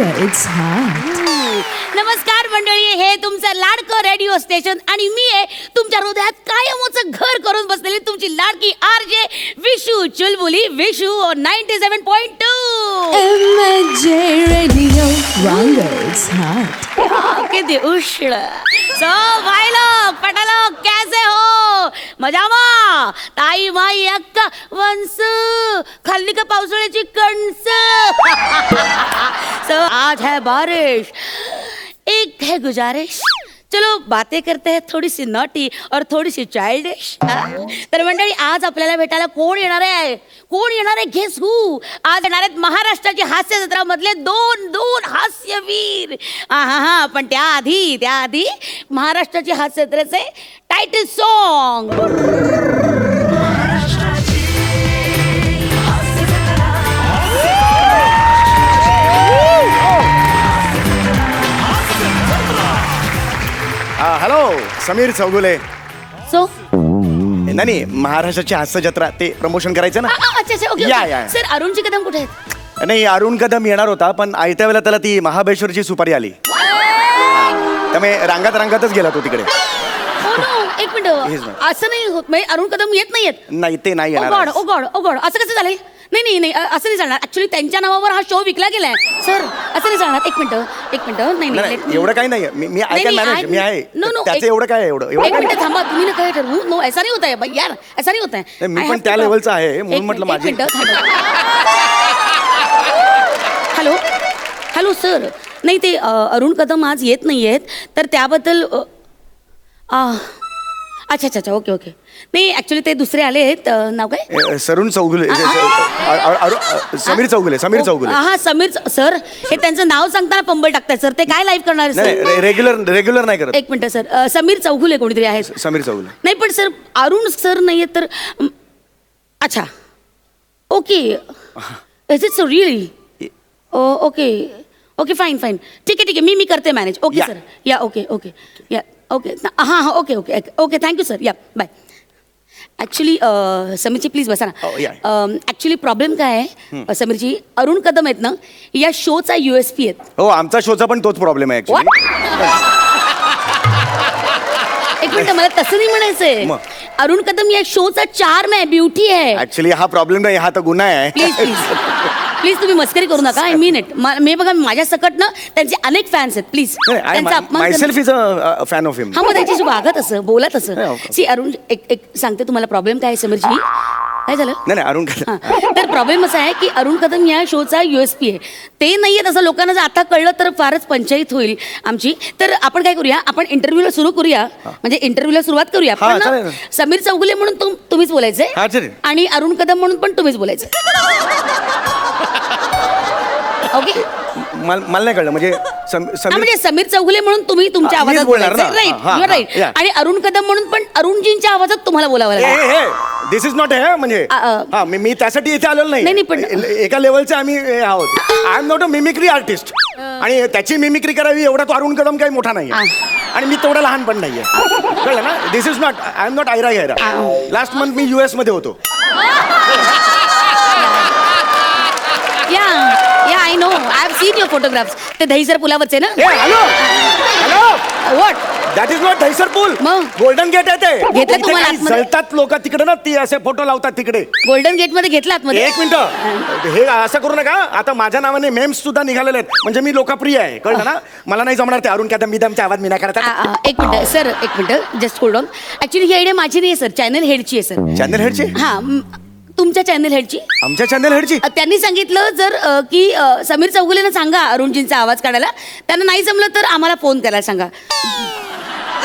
it's hot. नमस्कार मंडळी, हे तुमचं लाडकं रेडिओ स्टेशन आणि मी आहे तुमच्या हृदयात कायमच घर करून बसलेली तुमची लाडकी RJ Vishu Chulbuli Vishu 97.2 MJ Radio. Rango, it's hot. किती उष्ण. सो भाई लोग पटालोग कैसे हो? मजामा ताई माई अक्का वंस खाल्ली का पावसाळ्याची कणस. सो आज है बारिश, एक है गुजारिश, चलो बातें करते हैं थोडी सी नॉटी और थोडी सी चाइल्डिश. तर मंडळी आज आपल्याला भेटायला कोण येणार आहे? कोण येणार आहे? गेस हू. आज येणार आहेत महाराष्ट्राची हास्य जत्रा मधले दोन हास्यवीर. हा पण त्याआधी महाराष्ट्राची हास्य जत्रेचे title song. Hello, Sameer Chougule. So नाही, महाराष्ट्राची हास्य जत्रा ते प्रमोशन करायचं ना. अच्छा ओके. या. सर अरुणची कदम कुठे आहेत? नाही, अरुण कदम येणार होता पण आयत्या वेळेला त्याला ती महाबळेश्वरची सुपारी आली, त्यामुळे रांगातच गेला तो तिकडे. हो नो, एक मिनिट, असं नाही होत. म्हणजे अरुण कदम येत नाहीयेत. नाही, ते नाही ओ येणार. गॉड असं कसं झालंय? नाही असं नाही चालणार. ऍक्च्युली त्यांच्या नावावर हा शो विकला गेलाय सर. असं नाही चालणार. एक मिनिट. नाही एवढं काही नाही. मी आय कॅन मॅनेज. मी आहे. त्याचं एवढं काय एवढं एक मिनिट थांबा. तुम्ही ना काय ठरवू. नो ऐसा नहीं होता है भाई यार, ऐसा नहीं होता है. मी पण त्या लेवलचा आहे म्हणून म्हटलं माझी. Hello sir. नाही ते अरुण कदम आज येत नाही आहेत तर त्याबद्दल अच्छा ओके. नाही ऍक्च्युली ते दुसरे आले आहेत. नाव काय? समीर चौगुले. हा समीर सर. हे त्यांचं नाव सांगताना पंबल टाकतात सर. ते काय लाईव्ह करणार सर? रेग्युलर नाही करत. एक मिनिट सर. समीर चौगुले कोणीतरी आहेत. समीर चौगुले नाही पण सर अरुण सर नाही आहेत तर अच्छा okay. Is it so really? Okay fine. ठीक आहे मी करते मॅनेज. Okay sir. या ओके या ओके. हां ओके थँक्यू सर. या बाय. ॲक्च्युली समीरजी प्लीज बसा ना. ॲक्च्युली प्रॉब्लेम काय आहे समीरजी, अरुण कदम आहेत ना या शोचा USP आहेत. हो, आमचा शोचा पण तोच प्रॉब्लेम आहे ऍक्च्युली. एक मिनिट, मला तसं नाही म्हणायचंय. अरुण कदम या शोचा चार्म आहे, ब्युटी आहे. ऍक्च्युली हा प्रॉब्लेम नाही, हा तर गुन्हा आहे. प्लीज तुम्ही मस्करी करू नका. I mean it. मी बघा माझ्या सकट ना त्यांचे अनेक फॅन्स आहेत. प्लीज त्यांचा अपमान. Myself is a fan of him. हा मग त्यांच्याशी वागत असं बोलत असं. सी अरुण एक सांगते तुम्हाला प्रॉब्लेम काय आहे समीरजी. काय झालं? नाही अरुण कदम. तर प्रॉब्लेम असा आहे की अरुण कदम या शोचा USP आहे. ते नाही आहेत असं लोकांना जर आता कळलं तर फारच पंचायत होईल आमची. तर आपण काय करूया, आपण इंटरव्ह्यूला सुरू करूया. म्हणजे इंटरव्ह्यूला सुरुवात करूया. पण समीर चौगुले म्हणून तुम्हीच बोलायचंय आणि अरुण कदम म्हणून पण तुम्हीच बोलायचं. ओके. मला नाही कळलं. म्हणजे समीर चौगुले म्हणून तुम्ही तुमच्या आवाजात बोलायचं. राईट. आणि अरुण कदम म्हणून पण अरुणजींच्या आवाजात तुम्हाला बोलावं लागेल. दिस इज नॉट हे म्हणजे मी त्यासाठी इथे आलेलो नाही. पण एका लेवलचे आम्ही आहोत. I am not a mimicry artist. आणि त्याची मिमिक्री करावी एवढा तो अरुण कदम काही मोठा नाही आणि मी तेवढा लहान पण नाहीये. कळलं ना? This is not. I am not आयरा गैरा. लास्ट मंथ मी US मध्ये होतो. Yeah I know. I have seen your photographs. ते दहीसर पुलावरचे ना? Hello what? That is not Dahisar पूल. मग गोल्डन गेट आहे ते. घेतलं तुम्हाला आतमध्ये? जळतात लोक तिकडे ना, ती असे फोटो लावतात तिकडे. गोल्डन गेट मध्ये घेतला आतमध्ये? एक मिनिट, हे असं करू नका. आता माझ्या नावाने मेम्स सुद्धा निघालेले आहेत. म्हणजे मी लोकप्रिय आहे. कळलं ना? मला नाही जमणार ते अरुण कदम बिदमचा आवाज मी नाही करता. एक मिनिट सर, एक minute just hold on. Actually he idea माझी नाही सर, चॅनल हेडची आहे सर. चॅनल हेडची? हा तुमच्या चॅनल हेडची. आमच्या चॅनल हेडची? त्यांनी सांगितलं जर की समीर चौगुलेनं सांगा अरुणजींचा आवाज काढायला. त्यांना नाही जमलं तर आम्हाला फोन करायला सांगा.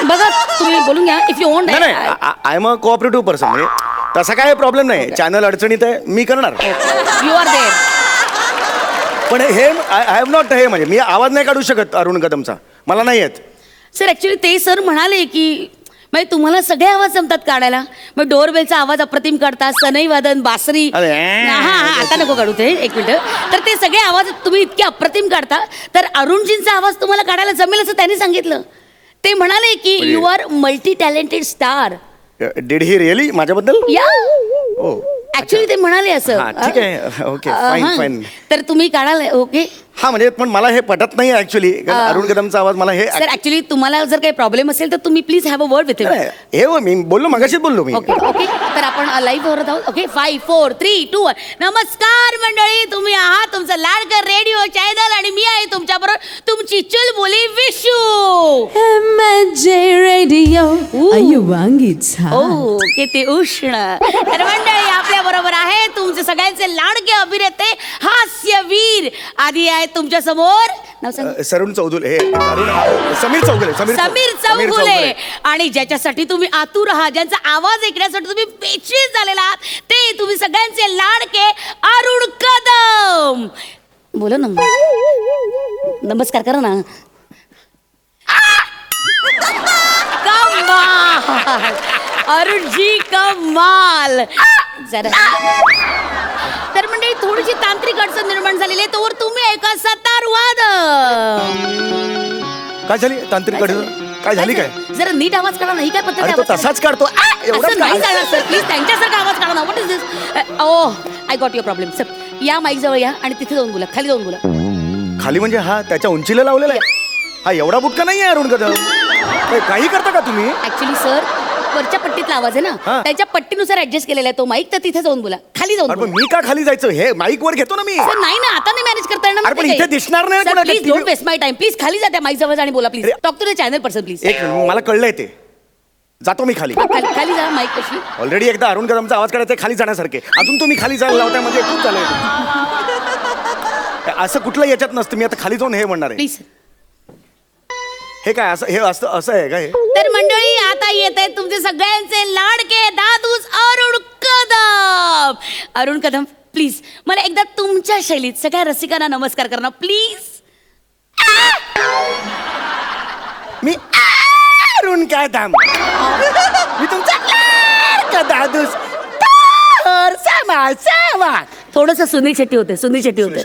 बघा तुम्ही बोलून घ्या. If you want. I am a cooperative person. म्हणजे तसा काय प्रॉब्लेम नाही. चॅनल अडचणीत आहे, मी करणार. You are there. पण हे आय हॅव नॉट. हे म्हणजे मी आवाज नाही काढू शकत अरुण कदमचा, मला नाही येत. सर ऍक्च्युली ते सर म्हणाले की म्हणजे तुम्हाला सगळे आवाज जमतात काढायला. मग डोरबेलचा आवाज अप्रतिम काढतात, सनई वादन, बासरी. आता नको काढू ते. एक मिनिट. तर ते सगळे आवाज तुम्ही इतके अप्रतिम काढता तर अरुणजींचा आवाज तुम्हाला काढायला जमेल असं त्यांनी सांगितलं. ते म्हणाले की you are multi talented star. Did he really माझ्याबद्दल? या ऍक्च्युली ते म्हणाले असं. ठीक आहे. Okay fine. तर तुम्ही काढाल. ओके हा म्हणजे पण मला हे पटत नाही ऍक्च्युली अरुण कदमचा आवाज मला हे सर ऍक्च्युली तुम्हाला जर काही प्रॉब्लेम असेल तर तुम्ही please have a word with हे हो मी बोललो मगाशीच बोललो मी ओके ओके तर आपण लाईव्ह वर आहोत ओके 5 4 3 2 1 नमस्कार मंडळी तुम्ही आहात तुमचं लाडकर रेडिओ चॅनल आणि मी आहे तुमच्याबरोबर तुमची चुलबुली विशू MJ Radio. अय्यो वांगीच हा. ओ किती उष्ण तर मंडळी आपल्या बरोबर आहे तुमचे सगळ्यांचे लाडके अभिनेते हास्यवीर आधी आहेत तुमच्या समोर नाव सांग सरुण चौधुले हे समीर चौगुले समीर चौगुले आणि ज्याच्यासाठी तुम्ही आतुर आहात ज्यांचा आवाज ऐकण्यासाठी तुम्ही बेचैन झालेला आहात ते तुम्ही सगळ्यांचे लाडके अरुण कदम बोला ना नमस्कार करा ना कमाल अरुण जी कमाल जरा तर म्हणजे थोडीशी तांत्रिक अडचण निर्माण झालेली आहे तोवर तुम्ही ऐका सतार वाद काय झाली तांत्रिक अडचण काय झाली काय जरा नीट आवाज काढा नाही काय पद्धत अरे तो तसाच काढतो एवढं असं नाही चालणार सर प्लीज त्यांच्यासारखा आवाज काढा ना what is this oh I got your problem sir या माईक जवळ या आणि तिथे जाऊन बोला खाली जाऊन बोला खाली म्हणजे हा त्याच्या उंचीला लावलेला आहे हा एवढा बुटका नाही आहे अरुण कदम काही करता का तुम्ही ऍक्च्युली सर वरच्या पट्टीतला आवाज आहे ना हा. त्याच्या पट्टीनुसार ऍडजस्ट केलेला आहे तो माईक तर तिथे जाऊन बोला खाली जाऊन अरे बोला. पण मी का खाली जायचं हे माईक वर घेतो ना मी सर नाही ना आता नाही मॅनेज करता येणार अरे पण इथे दिसणार नाही कोणाला please TV don't waste my time please खाली जा त्या माईक जवळ आणि बोला प्लीज अरे. Talk to the channel person please एक मिनिट, मला कळलंय ते जातो मी खाली खाली खाली जा माईक कशी ऑलरेडी एकदा अरुण कदमचा आवाज काढायचा खाली जाण्यासारखे अजून तुम्ही खाली जायला लावताय म्हणजे खूप झालंय असं कुठलं याच्यात नसतं मी आता खाली जाऊन हे म्हणणार आहे प्लीज हे काय असं हे असं असं आहे का हे तर मंडळी आता येत आहेत तुमचे सगळ्यांचे लाडके दादूस अरुण कदम अरुण कदम प्लीज मला एकदा तुमच्या शैलीत सगळ्या रसिकांना नमस्कार करा प्लीज मी अरुण कदम मी तुमचा लाडका दादूस तर समाजसेवक. थोडस सुनील शेट्टी होते सुनील शेट्टी होते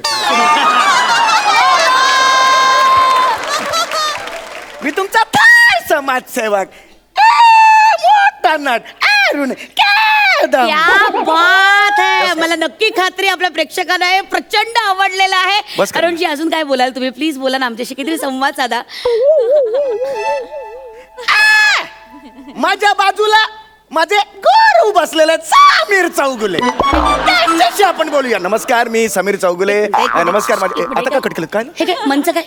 मी तुमचा फार समाजसेवक मोठा नट अरुण कदम. क्या बात है मला नक्की खात्री आपल्या प्रेक्षकांना हे प्रचंड आवडलेलं आहे बस करा. अरुणजी अजून काय बोलाल तुम्ही प्लीज बोला ना आमच्याशी किती संवाद साधा माझ्या बाजूला माझे गुरु बसलेले आहेत, समीर चौगुले त्यांच्याशी आपण बोलूया. नमस्कार मी समीर चौगुले नमस्कार माझे आता का कट केलं काय हे काय मंच काय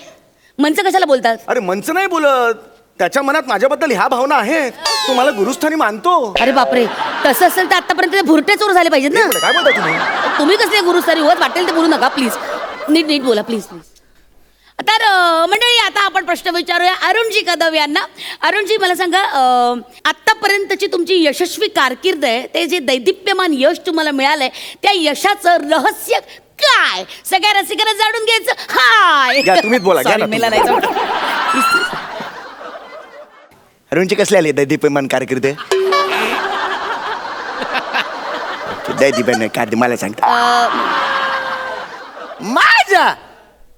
मंच कशाला बोलतात अरे मंच नाही बोलत त्याच्या मनात माझ्याबद्दल ह्या भावना आहेत तो मला गुरुस्थानी मानतो. अरे बापरे तसं असेल तर आतापर्यंत ते भुरटे चोर झाले पाहिजेत ना काय बोलता तुम्ही तुम्ही कसले गुरुस्थानी होत वाटेल ते बोलू नका प्लीज नीट नीट बोला प्लीज प्लीज तर मंडळी आता आपण प्रश्न विचारूया अरुणजी कदम यांना अरुणजी मला सांगा आतापर्यंतची तुमची यशस्वी कारकीर्द आहे ते जे दैदिप्यमान यश तुम्हाला मिळालंय त्या यशाचं रहस्य काय सगळ्या रसिकांना जाणून घ्यायचं हाय घ्या, तुम्हीच बोला, घ्या ना Sorry, मला नाही जमलं. अरुणची कसली आली दैदीप्यमान कारकीर्द दैदीप्यमान कारकीर्द मला सांगता माझ्या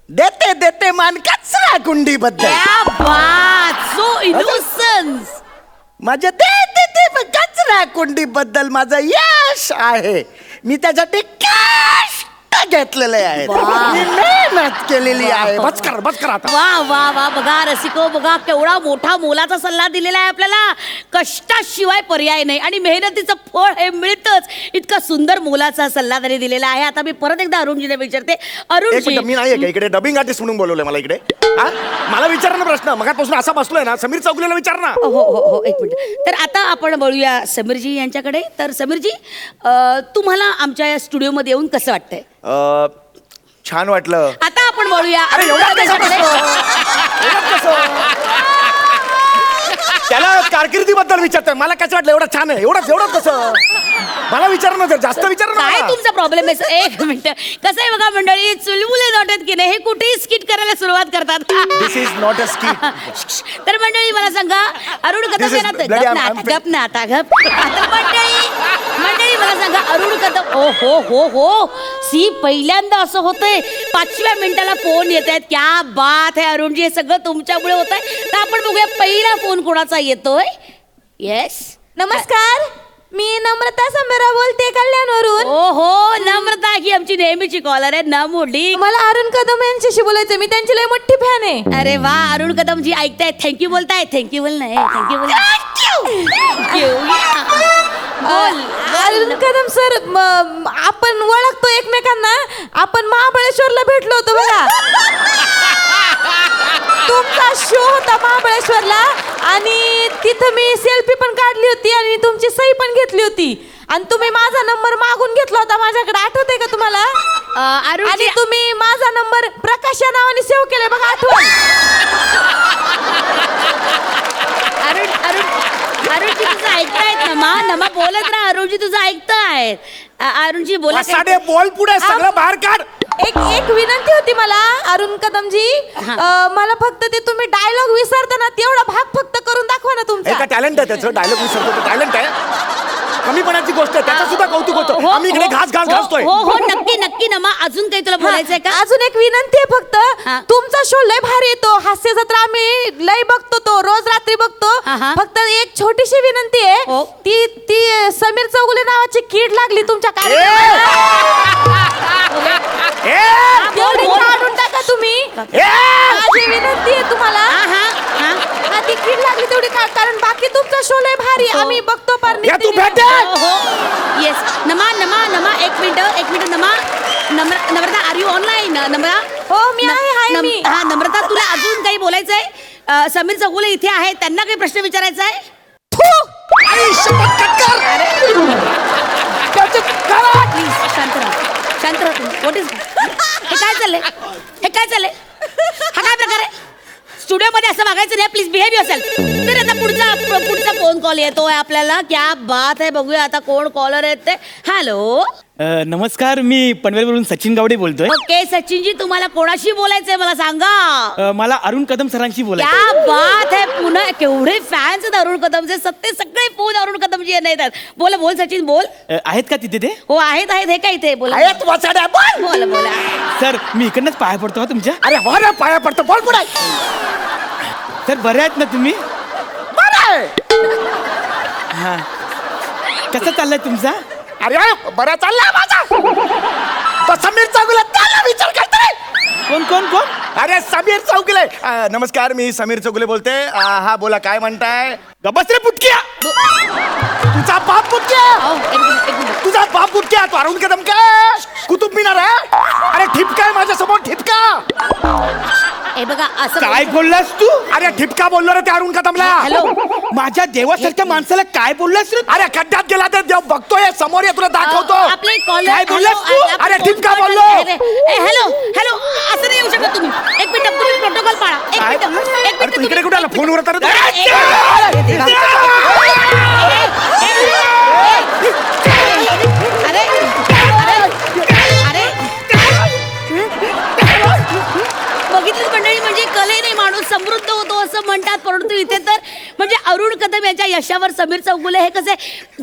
देते देते मान कचरा कुंडी बद्दल क्या बात सो इनोसन्स माझ्या देते कचरा कुंडी बद्दल माझं यश आहे मी त्यासाठी कष्ट घेतलेले आहेत मी मेहनत केलेली आहे बस कर आता वा वा वा बघा रसिको बघा केवढा मोठा मोलाचा सल्ला दिलेला आहे आपल्याला कष्टाशिवाय पर्याय नाही आणि मेहनतीचं फळ हे मिळतच इतका सुंदर मोलाचा सल्ला त्यांनी दिलेला आहे आता मी परत एकदा अरुणजीने विचारते एक अरुणजी मिनिट मी नाही का इकडे डबिंग आर्टिस्ट म्हणून बोलवलंय मला इकडे हा? मला विचार ना प्रश्न मगापासून असा बसलोय ना समीर चौगुलेला विचार ना हो हो हो एक मिनिट तर आता आपण बोलूया समीरजी यांच्याकडे तर समीरजी तुम्हाला आमच्या या स्टुडिओमध्ये येऊन कसं वाटतंय छान वाटलं आता आपण बोलूया अरे एवढा कसा त्यांच्याकडे. बसलो? एवढा कसं? त्याला कारकिर्दीबद्दल विचारतोय मला कसं वाटलं एवढं छान आहे एवढंच कसं मला विचार ना जास्त विचार काय ना तुमचा प्रॉब्लेम आहे एक मिनिट कसं आहे बघा मंडळी चुलबुले नॉटेत की नाही हे कुठेही स्किट करायला सुरुवात करतात दिस इज नॉट अ स्किट तर मंडळी मला सांगा अरुण This कदम is यांना bloody, I'm गप ना आता गप आता मंडळी मला सांगा अरुण कदम ओ हो हो हो सी पहिल्यांदा असं होतंय 5व्या मिनिटाला फोन येत आहेत क्या बात आहे अरुणजी हे सगळं तुमच्यामुळे होत आहे तर आपण बघूया पहिला फोन कोणाचा येतोय येस नमस्कार मी नम्रता समेरा बोलते कल्याणवरून ओ हो नम्र करताय की आमची नेहमीची कॉलर आहे ना मोठी. मला अरुण कदम यांच्याशी बोलायचं, मी त्यांची लय मोठी फॅन आहे. अरे वा, अरुण कदमजी ऐकताय, थँक्यू बोलताय. थँक्यू बोल नाही, थँक्यू बोल. बोल. अरुण कदम सर, आपण ओळखतो एकमेकांना. आपण महाबळेश्वरला भेटलो होतो बघा. तुमचा शो होता महाबळेश्वरला आणि तिथं मी सेल्फी पण काढली होती आणि तुमची सही पण घेतली होती आणि तुम्ही माझा नंबर मागून घेतला होता माझ्याकडे. आठवतंय का तुम्हाला? आणि तुम्ही माझा नंबर प्रकाश या नावाने सेव्ह केलाय बघा, आठवण. अरुणजी तुझं ऐकतायत नमा बोलत राहा. अरुणजी तुझं ऐकतायत. अरुणजी बोला. बोल पुढे, सगळं बाहेर काढ. एक विनंती होती मला अरुण कदमजी. मला फक्त ते तुम्ही डायलॉग विसरताना तेवढा भाग फक्त करून दाखवा ना तुमचा. टॅलेंट आहे त्याचं, डायलॉग विसरतो, टॅलेंट आहे. कमीपणाची गोष्ट आहे, त्याचं सुद्धा कौतुक होतं. आम्ही इकडे घास घासतोय. हो नक्की नमा. अजून काही तुला बोलायचंय का? अजून एक विनंती आहे फक्त. तुमचा शो लय भारी येतो, हास्य जत्रा आम्ही लय बघतो, तो रोज रात्री बघतो. फक्त एक छोटीशी विनंती आहे, ती समीर चौगुले नावाची कीड लागली तुमच्या काढून टाका तुम्ही. माझी विनंती आहे तुम्हाला. ती कीड लागली तेवढी कारण बाकी तुमचा शो लय भारी आम्ही बघतो. पर येस नमा एक minute Namrata, are you online? हो मी आहे. मी नम्रता, तुला अजून काही बोलायचंय? समीर चौगुले इथे आहे, त्यांना काही प्रश्न विचारायचा आहे? प्लीज शांत राहा तुम्ही. व्हॉट इज हे काय चाललंय? हा काय प्रकार आहे? स्टुडिओ मध्ये असं वागायचं नाही. Please behave yourself. तर आता पुढचा फोन कॉल येतोय आपल्याला. क्या बात आहे, बघूया आता कोण कॉलर आहेत ते. हॅलो, नमस्कार, मी पनवेलवरून सचिन गावडे बोलतोय. ओके सचिनजी, तुम्हाला कोणाशी बोलायचंय मला सांगा. मला अरुण कदम सरांशी बोलायचं. क्या बात आहे, पुन्हा केवढे फॅन्स आहेत अरुण कदमचे. सगळे फोन अरुण कदमजी येतात. बोल सचिन बोल. आहेत का तिथे ते? हो आहेत. हे काय इथे बोला. बोला. सर, मी इकडनंच पाया पडतो हा तुमच्या. अरे हो ना, पाया पडतो. बोल पुढे. सर, बरे आहेत ना तुम्ही? हा, कसं चाललंय तुमचा? अरे बरं चाललंय माझा. तो समीर चौगुले, त्याला विचार करतोय. कोण? अरे समीर चौगुले. नमस्कार, मी समीर चौगुले बोलते. हा बोला, काय म्हणताय? गबसरे पुटक्या. तुझा बाप पुटक्या. तुझा बाप पुटक्या. तू अरुण कदम काय कुतुब मिनार आहे? अरे ठिपका आहे माझ्यासमोर, ठिपका. हे बघा असं काय बोललास तू? अरे ठिपका बोललो रे त्या अरुण कदमला. हॅलो, माझ्या देवासारख्या माणसाला काय बोललास रे? अरे खड्ड्यात गेला तर देव बघतोय, समोर ये, तुला दाखवतो. आपले कॉल काय बोललास तू? अरे ठिपका बोललो. हॅलो, असं नाही येऊ शकत तुम्ही. एक मिनिट, तुम्ही प्रोटोकॉल पाळा. एक मिनिट तू इकडे कुठे आला? फोनवर तर बघितलं मंडळी, म्हणजे कलेने माणूस समृद्ध होतो असं म्हणतात. परंतु इथे तर म्हणजे अरुण कदम यांच्या यशावर समीर चौगुले हे कसे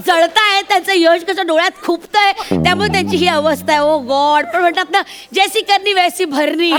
जळतायत, त्यांचं यश कसं डोळ्यात खुपतंय, त्यामुळे त्यांची ही अवस्था आहे. ओ गॉड. पण म्हणतात ना, जैसी करनी वैसी भरणी.